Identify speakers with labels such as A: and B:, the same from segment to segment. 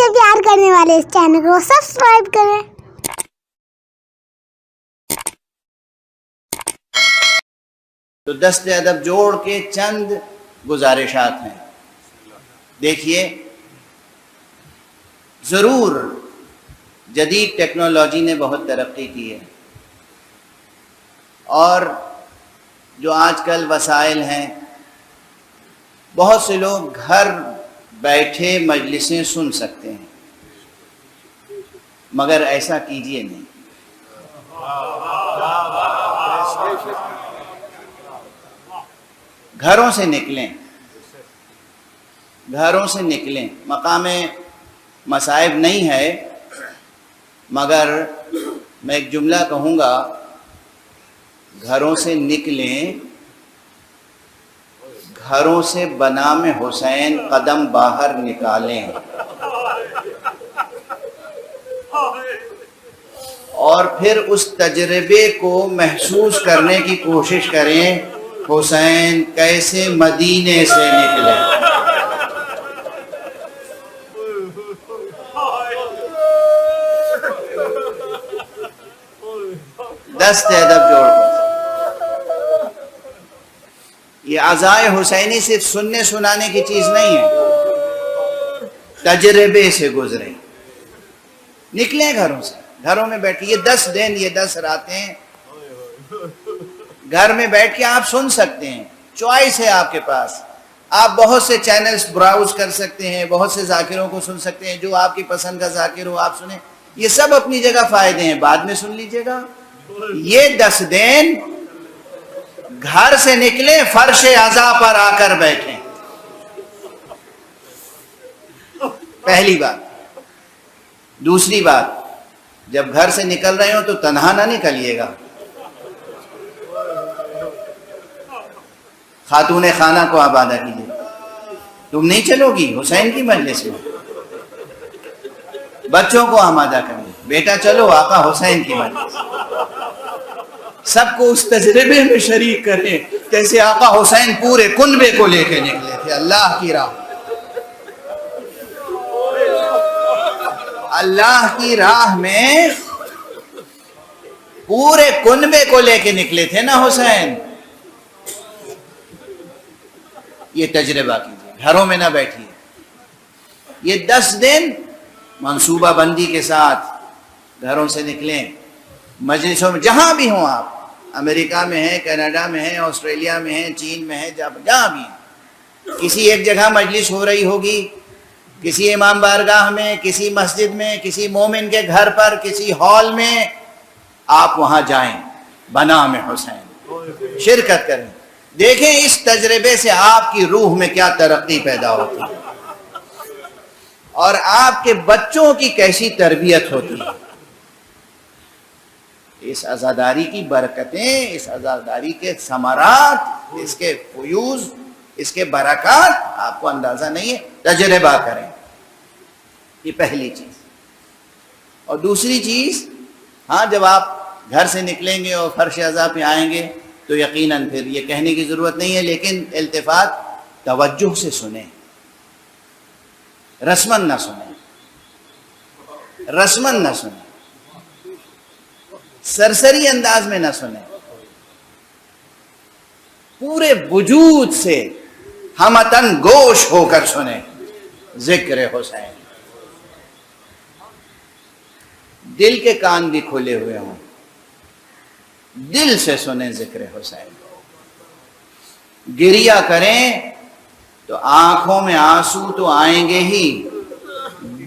A: سے پیار کرنے والے اس چینل کو سبسکرائب کریں۔
B: تو دست ادب جوڑ کے چند گزارشات ہیں۔ دیکھیے، ضرور جدید ٹیکنالوجی نے بہت ترقی کی ہے، اور جو آج کل وسائل ہیں، بہت سے لوگ گھر بیٹھے مجلسیں سن سکتے ہیں، مگر ایسا کیجیے نہیں۔ گھروں سے نکلیں، مقام مصائب نہیں ہے، مگر میں ایک جملہ کہوں گا، گھروں سے نکلیں، گھروں سے بنام حسین قدم باہر نکالیں، اور پھر اس تجربے کو محسوس کرنے کی کوشش کریں، حسین کیسے مدینے سے نکلے۔ دست ادب جوڑ کر، یہ عزائے حسینی صرف سننے سنانے کی چیز نہیں ہے، تجربے سے گزرے، نکلیں گھروں سے، گھروں میں بیٹھیں۔ یہ 10 دن، یہ 10 راتیں گھر میں بیٹھ کے آپ سن سکتے ہیں، چوائس ہے آپ کے پاس، آپ بہت سے چینلز براؤز کر سکتے ہیں، بہت سے ذاکروں کو سن سکتے ہیں، جو آپ کی پسند کا ذاکر ہو آپ سنیں، یہ سب اپنی جگہ فائدے ہیں، بعد میں سن لیجئے گا۔ یہ 10 دن گھر سے نکلیں، فرش عزا پر آ کر بیٹھیں، پہلی بات۔ دوسری بات، جب گھر سے نکل رہے ہو تو تنہا نہ نکلیے گا، خاتون خانہ کو آبادہ کیجیے، تم نہیں چلو گی حسین کی مجلس میں، بچوں کو آمادہ کریں، بیٹا چلو آقا حسین کی مجلس، سب کو اس تجربے میں شریک کریں، جیسے آقا حسین پورے کنبے کو لے کے نکلے تھے اللہ کی راہ، اللہ کی راہ میں پورے کنبے کو لے کے نکلے تھے نا حسین۔ یہ تجربہ کیجیے، گھروں میں نہ بیٹھیے، یہ 10 دن منصوبہ بندی کے ساتھ گھروں سے نکلیں، مجلسوں میں جہاں بھی ہوں آپ، امریکہ میں ہیں، کینیڈا میں ہیں، آسٹریلیا میں ہیں، چین میں ہیں، جہاں بھی ہیں، کسی ایک جگہ مجلس ہو رہی ہوگی، کسی امام بارگاہ میں، کسی مسجد میں، کسی مومن کے گھر پر، کسی ہال میں، آپ وہاں جائیں، بنام حسین شرکت کریں، دیکھیں اس تجربے سے آپ کی روح میں کیا ترقی پیدا ہوتی ہے، اور آپ کے بچوں کی کیسی تربیت ہوتی ہے۔ اس عزاداری کی برکتیں، اس عزاداری کے ثمرات، اس کے فیوز، اس کے برکات آپ کو اندازہ نہیں ہے، تجربہ کریں، یہ پہلی چیز۔ اور دوسری چیز، ہاں جب آپ گھر سے نکلیں گے اور فرش عزا پہ آئیں گے تو یقیناً پھر یہ کہنے کی ضرورت نہیں ہے، لیکن التفات توجہ سے سنیں، رسماً نہ سنیں، سرسری انداز میں نہ سنیں، پورے وجود سے ہمتن گوش ہو کر سنیں ذکر حسین، دل کے کان بھی کھلے ہوئے ہوں، دل سے سنیں ذکر حسین، گریہ کریں تو آنکھوں میں آنسو تو آئیں گے ہی،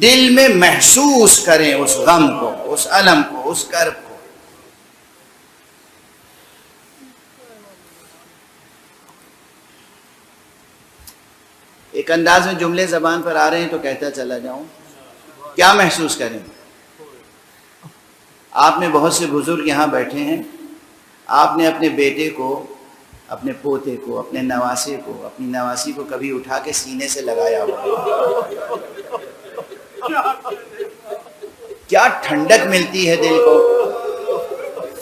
B: دل میں محسوس کریں اس غم کو، اس الم کو، اس کرب کو۔ ایک انداز میں جملے زبان پر آ رہے ہیں تو کہتا چلا جاؤں، کیا محسوس کریں؟ آپ میں بہت سے بزرگ یہاں بیٹھے ہیں، آپ نے اپنے بیٹے کو، اپنے پوتے کو، اپنے نواسے کو، اپنی نواسی کو کبھی اٹھا کے سینے سے لگایا ہو، کیا ٹھنڈک ملتی ہے دل کو،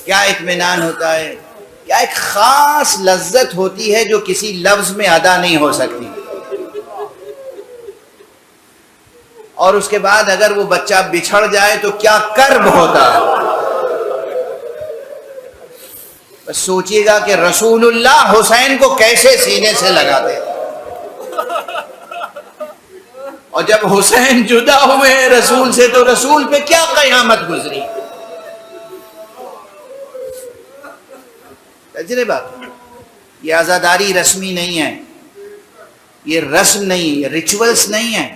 B: کیا اطمینان ہوتا ہے، کیا ایک خاص لذت ہوتی ہے جو کسی لفظ میں ادا نہیں ہو سکتی۔ اور اس کے بعد اگر وہ بچہ بچھڑ جائے تو کیا کرب ہوتا ہے. بس سوچئے گا کہ رسول اللہ حسین کو کیسے سینے سے لگاتے تھے، اور جب حسین جدا ہوئے رسول سے تو رسول پہ کیا قیامت گزری. تجربہ. یہ عزاداری رسمی نہیں ہے، یہ رسم نہیں، یہ ریچولز نہیں ہے.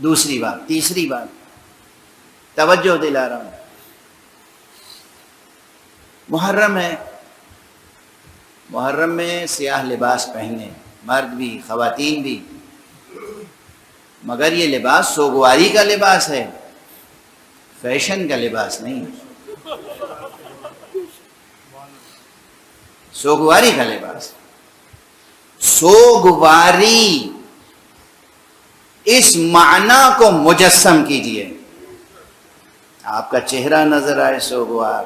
B: دوسری بات، تیسری بات توجہ دلا رہا ہوں. محرم ہے، محرم میں سیاہ لباس پہنے، مرد بھی خواتین بھی، مگر یہ لباس سوگواری کا لباس ہے، فیشن کا لباس نہیں. سوگواری کا لباس. سوگواری اس معنی کو مجسم کیجئے. آپ کا چہرہ نظر آئے سوگوار،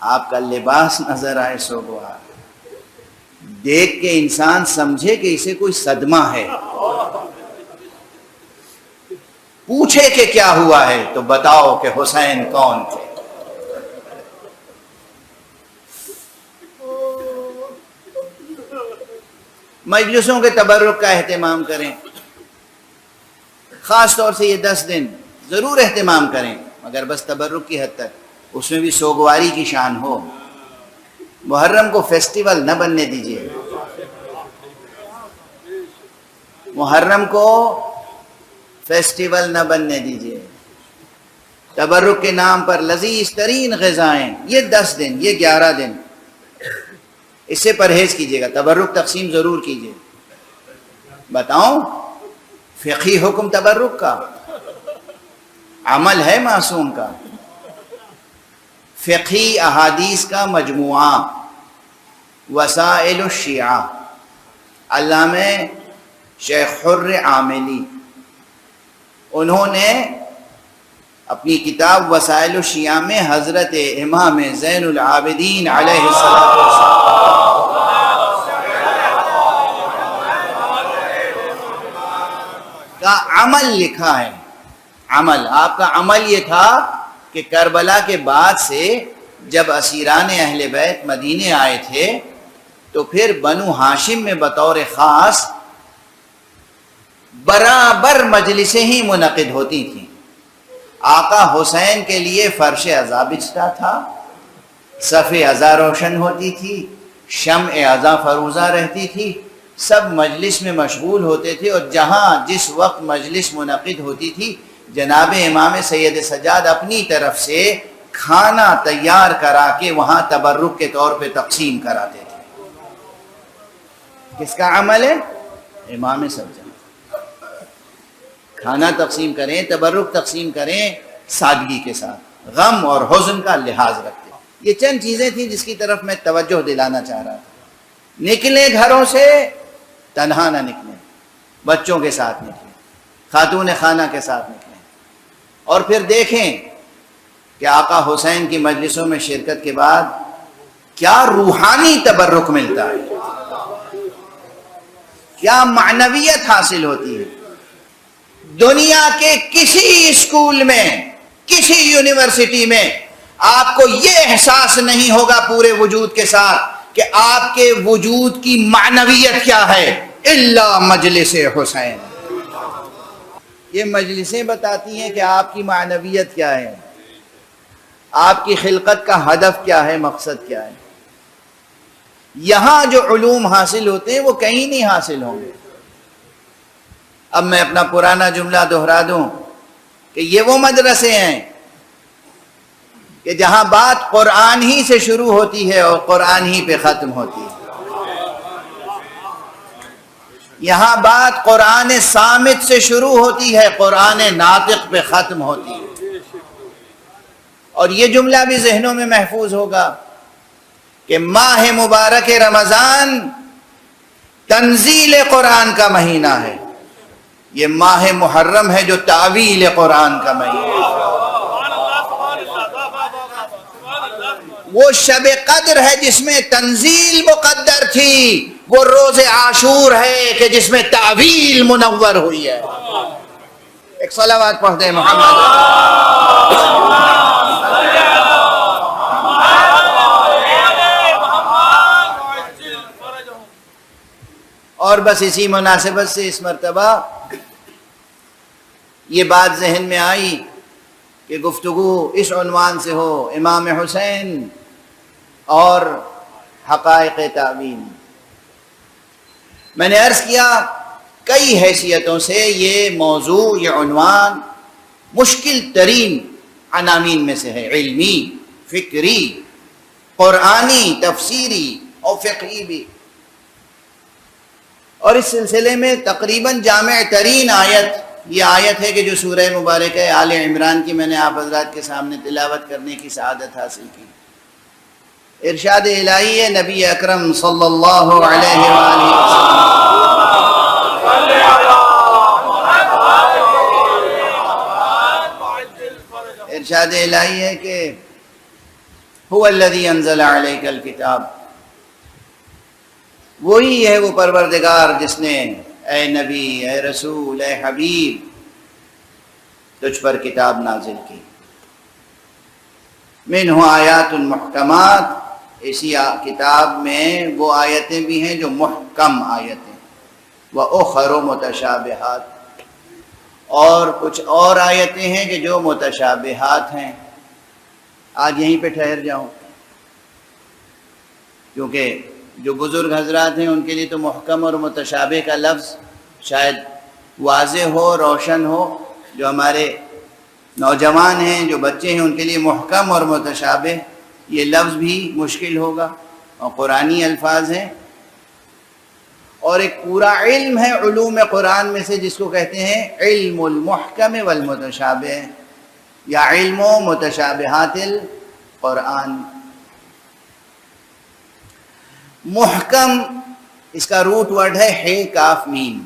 B: آپ کا لباس نظر آئے سوگوار، دیکھ کے انسان سمجھے کہ اسے کوئی صدمہ ہے، پوچھے کہ کیا ہوا ہے تو بتاؤ کہ حسین کون تھے. مجلسوں کے تبرک کا اہتمام کریں، خاص طور سے یہ 10 دن ضرور اہتمام کریں، مگر بس تبرک کی حد تک. اس میں بھی سوگواری کی شان ہو. محرم کو فیسٹیول نہ بننے دیجیے. محرم کو فیسٹیول نہ بننے دیجیے. تبرک کے نام پر لذیذ ترین غذائیں، یہ 10 دن، یہ 11 دن، اس سے پرہیز کیجیے گا. تبرک تقسیم ضرور کیجیے. بتاؤں فقہی حکم تبرک کا، عمل ہے معصوم کا. فقہی احادیث کا مجموعہ وسائل الشیعہ، علامہ شیخ حر عاملی، انہوں نے اپنی کتاب وسائل الشیعہ میں حضرت امام زین العابدین علیہ السلام کا عمل لکھا ہے. عمل، آپ کا عمل یہ تھا کہ کربلا کے بعد سے جب اسیران اہل بیت مدینے آئے تھے تو پھر بنو ہاشم میں بطور خاص برابر مجلسیں ہی منعقد ہوتی تھیں. آقا حسین کے لیے فرش عزا بچھتا تھا، صف عزا روشن ہوتی تھی، شمع عزا فروزہ رہتی تھی، سب مجلس میں مشغول ہوتے تھے. اور جہاں جس وقت مجلس منعقد ہوتی تھی جناب امام سید سجاد اپنی طرف سے کھانا تیار کرا کے وہاں تبرک کے طور پہ تقسیم کراتے تھے. کس کا عمل ہے؟ امام سجاد. کھانا تقسیم کریں، تبرک تقسیم کریں، سادگی کے ساتھ، غم اور حزن کا لحاظ رکھتے. یہ چند چیزیں تھیں جس کی طرف میں توجہ دلانا چاہ رہا تھا. نکلیں گھروں سے تنہا نہ نکلیں، بچوں کے ساتھ نکلیں، خاتون خانہ کے ساتھ نکلیں، اور پھر دیکھیں کہ آقا حسین کی مجلسوں میں شرکت کے بعد کیا روحانی تبرک ملتا ہے، کیا معنویت حاصل ہوتی ہے. دنیا کے کسی اسکول میں، کسی یونیورسٹی میں آپ کو یہ احساس نہیں ہوگا پورے وجود کے ساتھ کہ آپ کے وجود کی معنویت کیا ہے الا مجلس حسین. یہ مجلسیں بتاتی ہیں کہ آپ کی معنویت کیا ہے، آپ کی خلقت کا ہدف کیا ہے، مقصد کیا ہے. یہاں جو علوم حاصل ہوتے ہیں وہ کہیں نہیں حاصل ہوں گے. اب میں اپنا پرانا جملہ دہرا دوں کہ یہ وہ مدرسے ہیں کہ جہاں بات قرآن ہی سے شروع ہوتی ہے اور قرآن ہی پہ ختم ہوتی ہے. یہاں بات قرآن صامت سے شروع ہوتی ہے، قرآن ناطق پہ ختم ہوتی ہے. اور یہ جملہ بھی ذہنوں میں محفوظ ہوگا کہ ماہ مبارک رمضان تنزیل قرآن کا مہینہ ہے، یہ ماہ محرم ہے جو تعویل قرآن کا مہینہ ہے. وہ شب قدر ہے جس میں تنزیل مقدر تھی، وہ روز عاشور ہے کہ جس میں تعویل منور ہوئی ہے. ایک صلوات پڑھ دیں محمد. اور بس اسی مناسبت سے اس مرتبہ یہ بات ذہن میں آئی کہ گفتگو اس عنوان سے ہو، امام حسین اور حقائق تعویل. میں نے عرض کیا کئی حیثیتوں سے یہ موضوع، یہ عنوان مشکل ترین عناوین میں سے ہے، علمی، فکری، قرآنی، تفسیری اور فقہی بھی. اور اس سلسلے میں تقریباً جامع ترین آیت یہ آیت ہے کہ جو سورہ مبارکہ آل عمران کی میں نے آپ حضرات کے سامنے تلاوت کرنے کی سعادت حاصل کی. ارشاد الہی ہے نبی اکرم صلی اللہ علیہ وآلہ وسلم. ارشاد الہی ہے کہ هو الذی انزل علیک الکتاب، وہی ہے وہ پروردگار جس نے اے نبی، اے رسول، اے حبیب تجھ پر کتاب نازل کی. منہ آیات محکمات، اسی کتاب میں وہ آیتیں بھی ہیں جو محکم آیتیں، وَأُخَرُ مُتَشَابِهَاتٍ، اور کچھ اور آیتیں ہیں کہ جو متشابہات ہیں. آج یہیں پہ ٹھہر جاؤں کیونکہ جو بزرگ حضرات ہیں ان کے لیے تو محکم اور متشابہ کا لفظ شاید واضح ہو، روشن ہو. جو ہمارے نوجوان ہیں، جو بچے ہیں، ان کے لیے محکم اور متشابہ یہ لفظ بھی مشکل ہوگا، اور قرآنی الفاظ ہیں. اور ایک پورا علم ہے علوم قرآن میں سے جس کو کہتے ہیں علم المحکم والمتشابہ، یا علم متشابہات القرآن. محکم اس کا روٹ ورڈ ہے کاف میم،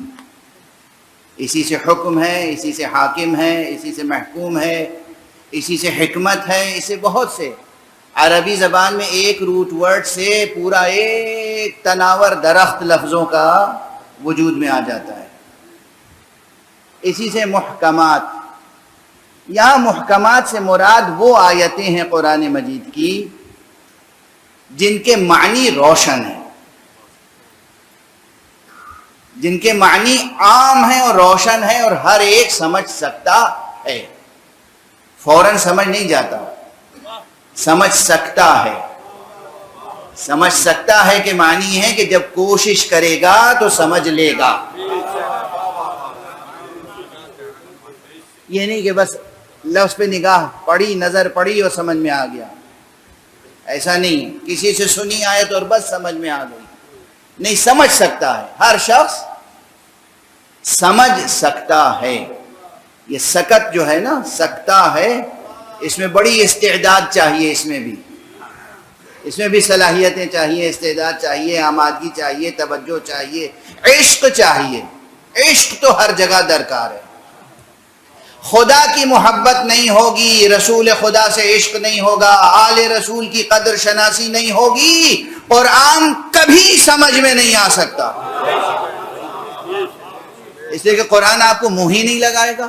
B: اسی سے حکم ہے، اسی سے حاکم ہے، اسی سے محکوم ہے، اسی سے حکمت ہے، اسے بہت سے عربی زبان میں ایک روٹ ورڈ سے پورا ایک تناور درخت لفظوں کا وجود میں آ جاتا ہے. اسی سے محکمات. یہاں محکمات سے مراد وہ آیتیں ہیں قرآن مجید کی جن کے معنی روشن ہیں، جن کے معنی عام ہیں اور روشن ہیں اور ہر ایک سمجھ سکتا ہے. فوراً سمجھ نہیں جاتا، سمجھ سکتا ہے. سمجھ سکتا ہے کہ معنی ہے کہ جب کوشش کرے گا تو سمجھ لے گا. یہ نہیں کہ بس لفظ پہ نگاہ پڑی، نظر پڑی اور سمجھ میں آ گیا. ایسا نہیں کسی سے سنی آیت اور بس سمجھ میں آ گئی. نہیں، سمجھ سکتا ہے. ہر شخص سمجھ سکتا ہے. یہ سکت جو ہے نا، سکتا ہے، اس میں بڑی استعداد چاہیے. اس میں بھی صلاحیتیں چاہیے، استعداد چاہیے، آمادگی چاہیے، توجہ چاہیے، عشق چاہیے. عشق تو ہر جگہ درکار ہے. خدا کی محبت نہیں ہوگی، رسول خدا سے عشق نہیں ہوگا، آل رسول کی قدر شناسی نہیں ہوگی، قرآن کبھی سمجھ میں نہیں آ سکتا. اس لیے کہ قرآن آپ کو منہ ہی نہیں لگائے گا.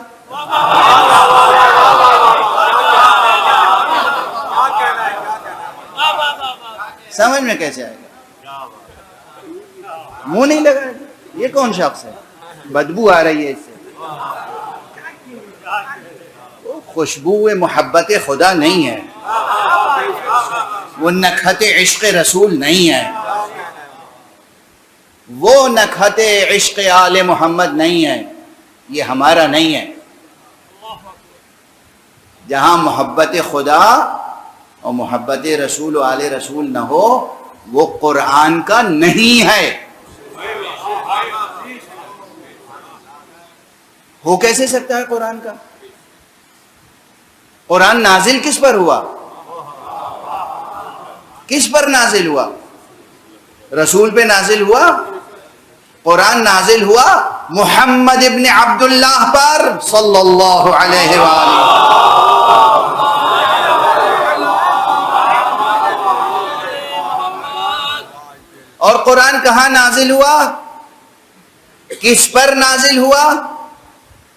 B: سمجھ میں کیسے آئے گا؟ منہ نہیں لگائے گا. یہ کون شخص ہے؟ بدبو آ رہی ہے اس سے. خوشبو محبت خدا نہیں ہے، وہ نکہت عشق رسول نہیں ہے، وہ نکہت عشق آل محمد نہیں ہے. یہ ہمارا نہیں ہے. جہاں محبت خدا اور محبت رسول و آل رسول نہ ہو وہ قرآن کا نہیں ہے. ہو کیسے سکتا ہے قرآن کا؟ قرآن نازل کس پر ہوا؟ کس پر نازل ہوا؟ رسول پہ نازل ہوا. قرآن نازل ہوا محمد ابن عبداللہ پر صلی اللہ علیہ وآلہ. اور قرآن کہاں نازل ہوا، کس پر نازل ہوا،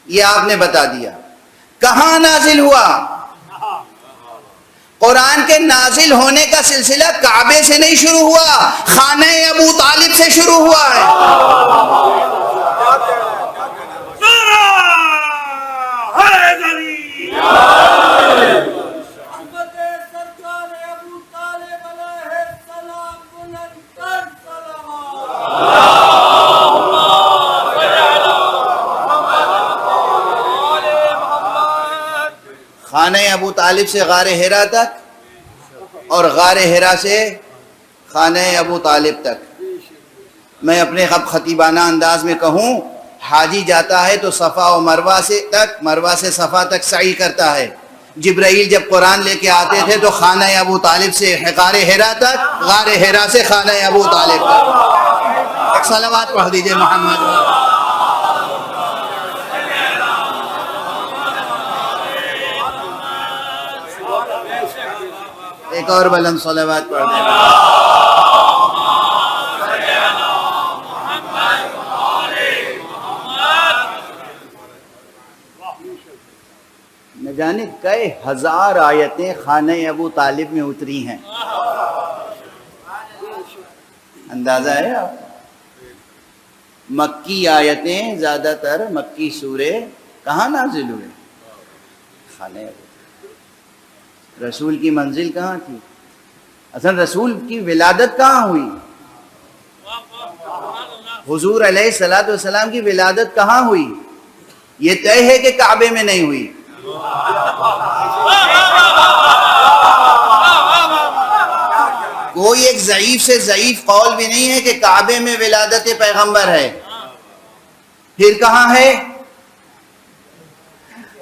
B: یہ آپ نے بتا دیا۔ کہاں نازل ہوا؟ قرآن کے نازل ہونے کا سلسلہ کعبے سے نہیں شروع ہوا، خانہ ابو طالب سے شروع ہوا ہے۔ خانہ ابو طالب سے غار حرا تک اور غار حرا سے خانہ ابو طالب تک، میں اپنے خطیبانہ انداز میں کہوں، حاجی جاتا ہے تو صفا و مروہ سے تک، مروہ سے صفا تک سعی کرتا ہے۔ جبرائیل جب قرآن لے کے آتے تھے تو خانہ ابو طالب سے غار حرا تک، غار حرا سے خانہ ابو طالب تک۔ ایک صلوات پڑھ دیجئے محمد۔ ایک اور بلند صلوات پڑھ دیں۔ نہ جانے کئی ہزار آیتیں خانہ ابو طالب میں اتری ہیں، اندازہ ہے آپ؟ مکی آیتیں زیادہ تر، مکی سورے کہاں نازل ہوئے؟ خانہ ابو طالب۔ رسول کی منزل کہاں تھی؟ اصل رسول کی ولادت کہاں ہوئی؟ حضور علیہ الصلوۃ والسلام کی ولادت کہاں ہوئی؟ یہ طے ہے کہ کعبے میں نہیں ہوئی۔ کوئی ایک ضعیف سے ضعیف قول بھی نہیں ہے کہ کعبے میں ولادت پیغمبر ہے۔ پھر کہاں ہے؟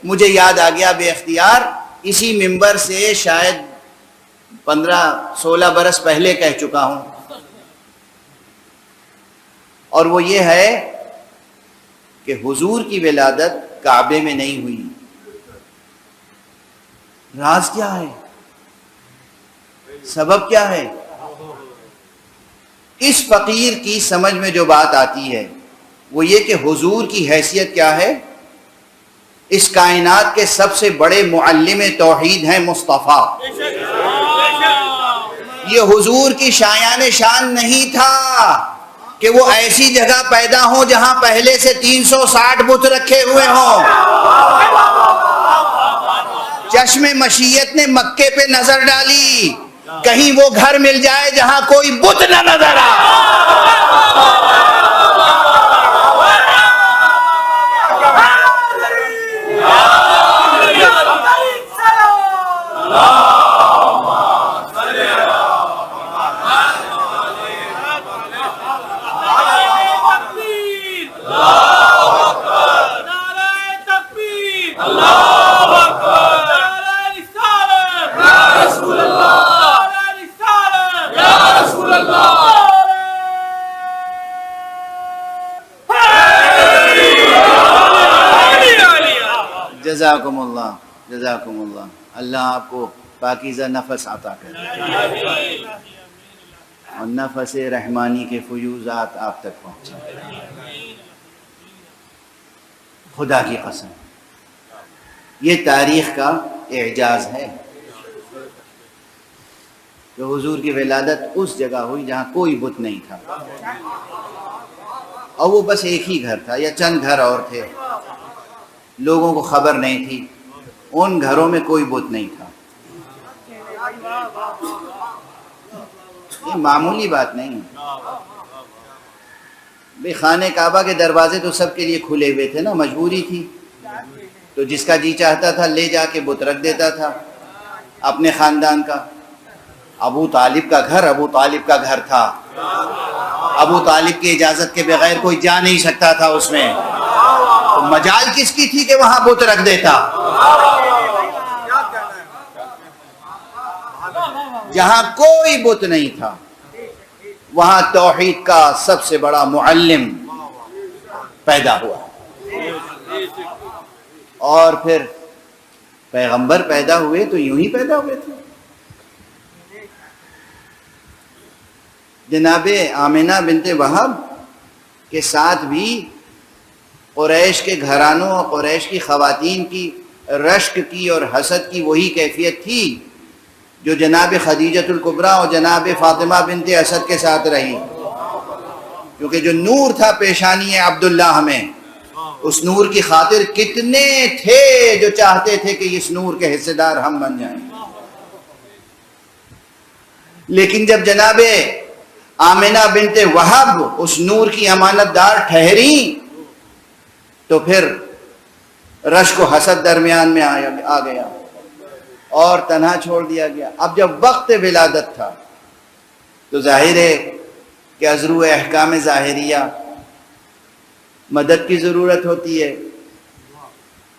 B: مجھے یاد آ گیا بے اختیار، اسی منبر سے شاید 15-16 برس پہلے کہہ چکا ہوں، اور وہ یہ ہے کہ حضور کی ولادت کعبے میں نہیں ہوئی۔ راز کیا ہے؟ سبب کیا ہے؟ اس فقیر کی سمجھ میں جو بات آتی ہے وہ یہ کہ حضور کی حیثیت کیا ہے؟ اس کائنات کے سب سے بڑے معلم توحید ہیں مصطفیٰ۔ یہ حضور کی شایان شان نہیں تھا کہ وہ ایسی جگہ پیدا ہوں جہاں پہلے سے 360 بت رکھے ہوئے ہوں۔ چشم مشیت نے مکے پہ نظر ڈالی، کہیں وہ گھر مل جائے جہاں کوئی بت نہ نظر آئے۔ جزاکم اللہ، جزاکم اللہ۔ اللہ آپ کو پاکیزہ نفس عطا کرے اور نفس رحمانی کے فیوزات آپ تک پہنچے۔ خدا کی قسم یہ تاریخ کا اعجاز ہے کہ حضور کی ولادت اس جگہ ہوئی جہاں کوئی بت نہیں تھا، اور وہ بس ایک ہی گھر تھا یا چند گھر اور تھے، لوگوں کو خبر نہیں تھی، ان گھروں میں کوئی بت نہیں تھا۔ یہ معمولی بات نہیں ہے۔ بھئی خانہ کعبہ کے دروازے تو سب کے لیے کھلے ہوئے تھے نا، مجبوری تھی، تو جس کا جی چاہتا تھا لے جا کے بت رکھ دیتا تھا اپنے خاندان کا۔ ابو طالب کا گھر ابو طالب کا گھر تھا، ابو طالب کی اجازت کے بغیر کوئی جا نہیں سکتا تھا اس میں، تو مجال کس کی تھی کہ وہاں بت رکھ دیتا؟ جہاں کوئی بت نہیں تھا وہاں توحید کا سب سے بڑا معلم پیدا ہوا، اور پھر پیغمبر پیدا ہوئے تو یوں ہی پیدا ہوئے تھے۔ جناب آمنہ بنت وہب کے ساتھ بھی قریش کے گھرانوں اور قریش کی خواتین کی رشک کی اور حسد کی وہی کیفیت تھی جو جناب خدیجۃ الکبریٰ اور جناب فاطمہ بنت اسد کے ساتھ رہی، کیونکہ جو نور تھا پیشانی عبداللہ میں، اس نور کی خاطر کتنے تھے جو چاہتے تھے کہ اس نور کے حصے دار ہم بن جائیں، لیکن جب جناب آمنہ بنت وہب اس نور کی امانت دار ٹھہری تو پھر رشک و حسد درمیان میں آ گیا اور تنہا چھوڑ دیا گیا۔ اب جب وقت ولادت تھا تو ظاہر ہے کہ ازرو احکام ظاہریہ مدد کی ضرورت ہوتی ہے۔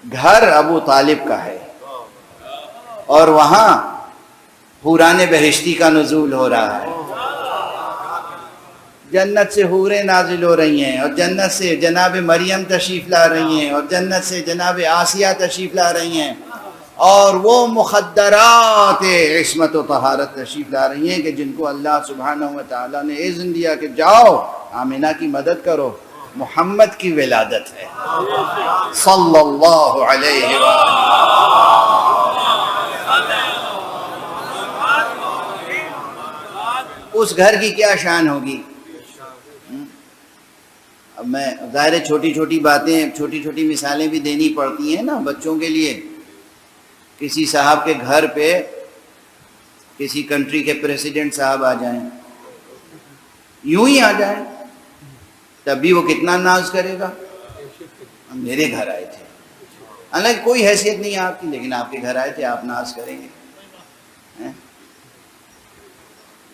B: گھر ابو طالب کا ہے اور وہاں حوران بہشتی کا نزول ہو رہا ہے، جنت سے حوریں نازل ہو رہی ہیں، اور جنت سے جناب مریم تشریف لا رہی ہیں، اور جنت سے جناب آسیہ تشریف لا رہی ہیں، اور وہ مخدرات عصمت و طہارت تشریف لا رہی ہیں کہ جن کو اللہ سبحانہ و تعالیٰ نے اذن دیا کہ جاؤ آمنہ کی مدد کرو، محمد کی ولادت ہے صلی اللہ علیہ وآلہ۔ اس گھر کی کیا شان ہوگی؟ اب میں ظاہر چھوٹی چھوٹی باتیں، چھوٹی چھوٹی مثالیں بھی دینی پڑتی ہیں نا بچوں کے لیے۔ کسی صاحب کے گھر پہ کسی کنٹری کے پریسیڈنٹ صاحب آ جائیں، یوں ہی آ جائیں، تب بھی وہ کتنا ناز کرے گا، میرے گھر آئے تھے، حالانکہ کوئی حیثیت نہیں آپ کی، لیکن آپ کے گھر آئے تھے، آپ ناز کریں گے۔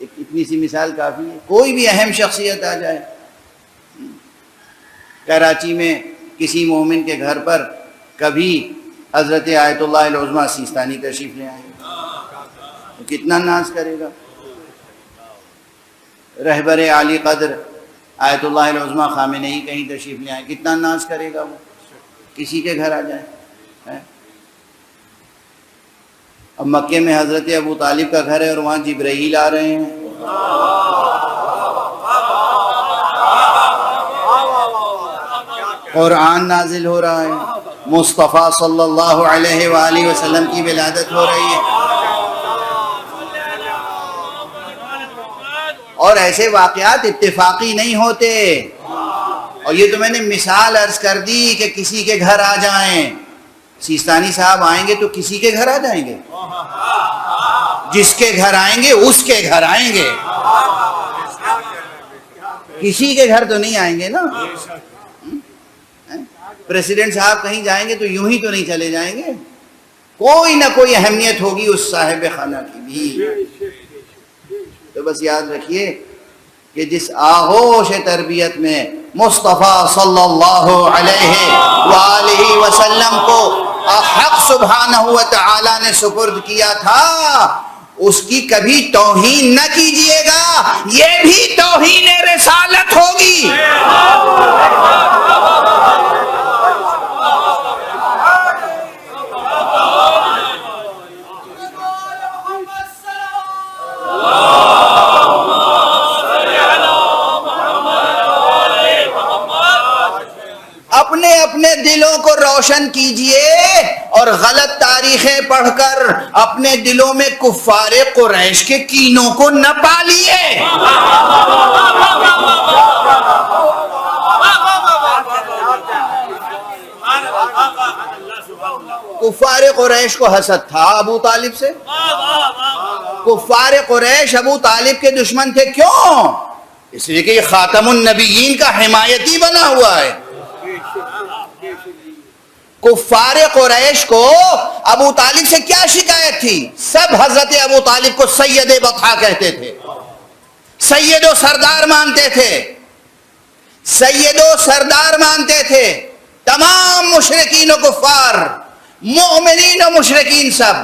B: اتنی سی مثال کافی ہے۔ کوئی بھی اہم شخصیت آ جائے، کراچی میں کسی مومن کے گھر پر کبھی حضرت آیت اللہ العظمیٰ سیستانی تشریف لے آئیں، تو کتنا ناز کرے گا۔ رہبر عالی قدر آیت اللہ العظمیٰ خامنئی کہیں تشریف لے آئیں، کتنا ناز کرے گا وہ، کسی کے گھر آ جائیں۔ اب مکے میں حضرت ابو طالب کا گھر ہے اور وہاں جبرائیل آ رہے ہیں، قرآن نازل ہو رہا ہے، مصطفیٰ صلی اللہ علیہ وآلہ وسلم کی ولادت ہو رہی ہے، اور ایسے واقعات اتفاقی نہیں ہوتے۔ اور یہ تو میں نے مثال عرض کر دی کہ کسی کے گھر آ جائیں، سیستانی صاحب آئیں گے تو کسی کے گھر آ جائیں گے، جس کے گھر آئیں گے اس کے گھر آئیں گے، کسی کے گھر تو نہیں آئیں گے نا۔ پریسیڈنٹ صاحب کہیں جائیں گے تو یوں ہی تو نہیں چلے جائیں گے، کوئی نہ کوئی اہمیت ہوگی اس صاحب خانہ کی بھی۔ تو بس یاد رکھیے کہ جس آغوش تربیت میں مصطفیٰ صلی اللہ علیہ وآلہ وسلم کو حق سبحانہ و تعالی نے سپرد کیا تھا، اس کی کبھی توہین نہ کیجئے گا، یہ بھی توہین رسالت ہوگی۔ اپنے اپنے دلوں کو روشن کیجئے اور غلط تاریخیں پڑھ کر اپنے دلوں میں کفار قریش کے کینوں کو نہ پالیے۔ کفار قریش کو حسد تھا ابو طالب سے، کفار قریش ابو طالب کے دشمن تھے، کیوں؟ اس لیے کہ یہ خاتم النبیین کا حمایتی بنا ہوا ہے۔ کفار قریش کو ابو طالب سے کیا شکایت تھی؟ سب حضرت ابو طالب کو سید بطحا کہتے تھے، سید و سردار مانتے تھے، سید و سردار مانتے تھے۔ تمام مشرکین و کفار، مومنین و مشرکین، سب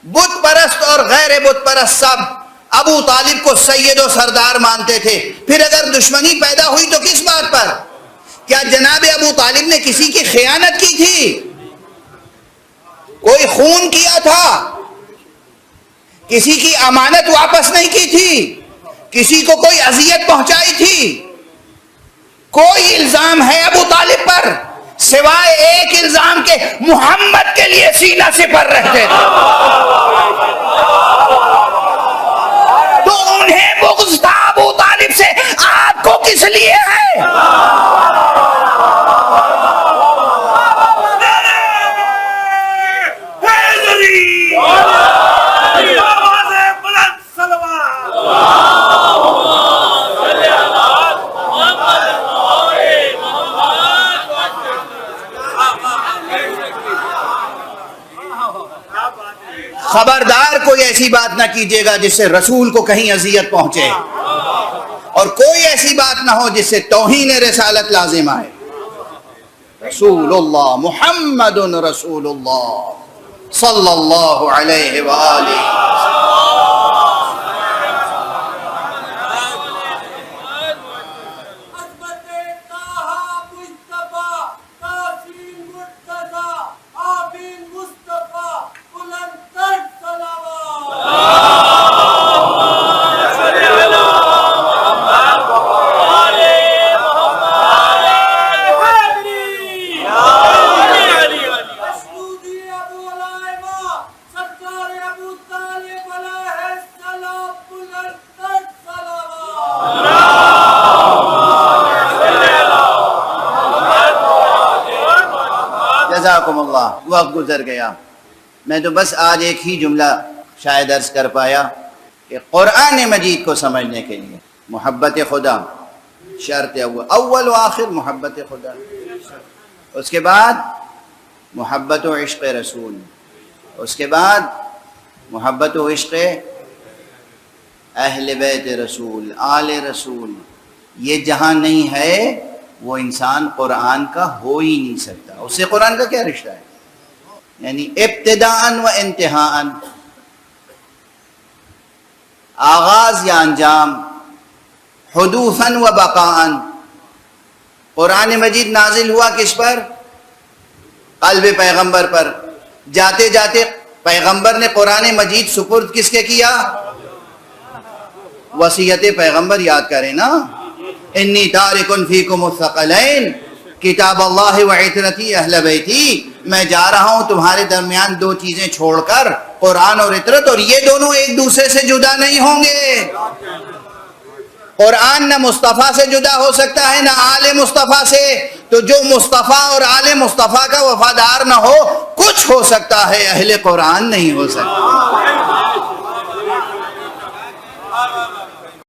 B: بت پرست اور غیر بت پرست، سب ابو طالب کو سید و سردار مانتے تھے۔ پھر اگر دشمنی پیدا ہوئی تو کس بات پر؟ کیا جناب ابو طالب نے کسی کی خیانت کی تھی؟ کوئی خون کیا تھا؟ کسی کی امانت واپس نہیں کی تھی؟ کسی کو کوئی اذیت پہنچائی تھی؟ کوئی الزام ہے ابو طالب پر سوائے ایک الزام کے محمد کے لیے سینہ سپر رہتے تھے؟ تو انہیں بغض تھا ابو طالب سے، آپ کو کس لیے ہے؟ خبردار کوئی ایسی بات نہ کیجیے گا جس سے رسول کو کہیں اذیت پہنچے، اور کوئی ایسی بات نہ ہو جس سے توہین رسالت لازم آئے۔ رسول اللہ محمد رسول اللہ صلی اللہ علیہ وآلہ۔ جزاکم اللہ۔ وقت گزر گیا، میں تو بس آج ایک ہی جملہ شاید عرض کر پایا کہ قرآن مجید کو سمجھنے کے لیے محبت خدا شرط اول و آخر محبت خدا، اس کے بعد محبت و عشق رسول، اس کے بعد محبت و عشق اہل بیت رسول، آل رسول۔ یہ جہاں نہیں ہے وہ انسان قرآن کا ہو ہی نہیں سکتا۔ اس سے قرآن کا کیا رشتہ ہے؟ یعنی ابتداءً و انتہاءً، آغاز یا انجام، حدوثاً و بقاءً۔ قرآن مجید نازل ہوا کس پر؟ قلب پیغمبر پر۔ جاتے جاتے پیغمبر نے قرآن مجید سپرد کس کے کیا؟ وصیت پیغمبر یاد کریں نا، انی تارکن فیکم الثقلین کتاب اللہ و عطرتی اہل بیتی، میں جا رہا ہوں تمہارے درمیان دو چیزیں چھوڑ کر، قرآن اور عطرت، اور یہ دونوں ایک دوسرے سے جدا نہیں ہوں گے۔ قرآن نہ مصطفیٰ سے جدا ہو سکتا ہے نہ آل مصطفیٰ سے، تو جو مصطفیٰ اور آل مصطفیٰ کا وفادار نہ ہو، کچھ ہو سکتا ہے اہل قرآن نہیں ہو سکتا۔